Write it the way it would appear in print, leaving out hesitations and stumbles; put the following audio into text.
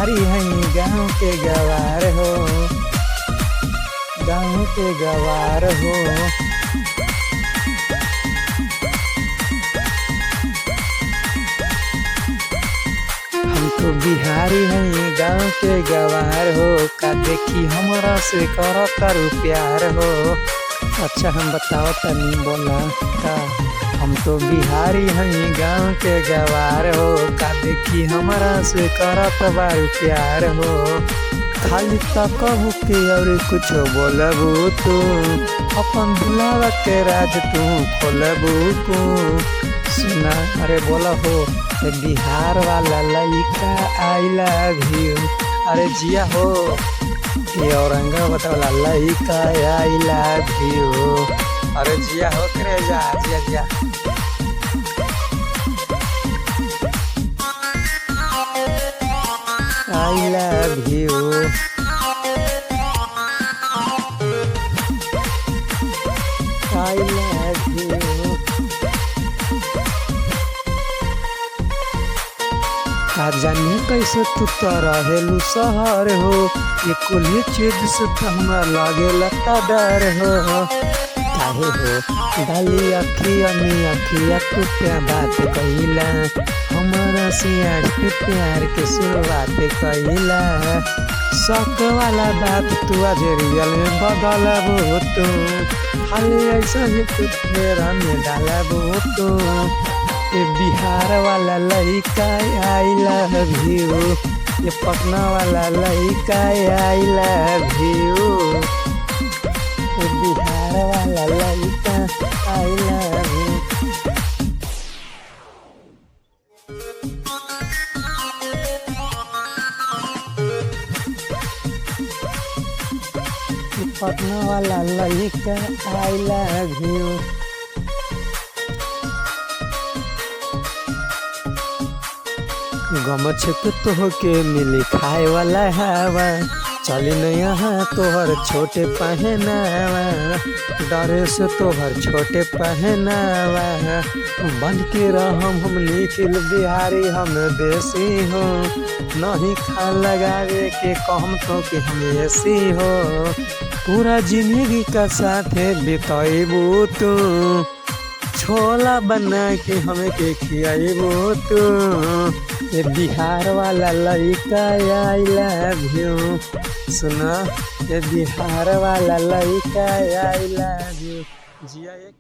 बिहारी हैं गाँव के गवार हो, गाँव के गवार हो। हम तो बिहारी हैं गाँव के गवार हो, का देखी हमरा से करता प्यार हो। अच्छा हम बताओ तनी बोला का, हम तो बिहारी हैं गाँव के गवार हो, का देखी हमरा से करत बारू प्यार हो। खाली तकबू के और कुछ बोलबू तू, अपन दिलावा के राज तू खोलबू तू। सुना अरे बोला हो बिहार वाला लइका आई लव यू। अरे जिया हो ये औरंगाबाद वाला लइका आई लव यू। अरे जिया हो करे जा जिया जिया। I love you। I love you। का जाने कैसे तू तो रहेलू शहर हो, ये कुल चीज से तो हमरा लागेला ता डर हो। काहे हो डाली अखिया में अखिया तू क्या बात कहिला, हमारा से आज के प्यार के शुरुआत कहिला। शौक वाला बात तू आज रियल में बदलबू तू, खाली ऐसा ही तू फेरा में डालबू तू। ये बिहार वाला लइका आई लव यू, ये पटना वाला लइका आई लव यू। ये बिहार वाला लइका आई लव यू। पटना वाला लइका आई लव यू। गमछ के तो के मिली खाए वाला हवा, चली नहीं यहाँ तोहर छोटे पहनावा, डरे से तोहर छोटे पहनावा। बन के हम निखिल बिहारी हम देसी हो, नहीं खा लगावे के कहम तो कि हम ऐसी हो। पूरा जिंदगी का साथ बिताइबू तू, छोला बना के हमें के खियाइबू तू। ये बिहार वाला लइका आई लव यू। सुना ये बिहार वाला लइका आई लव यू। जिया एक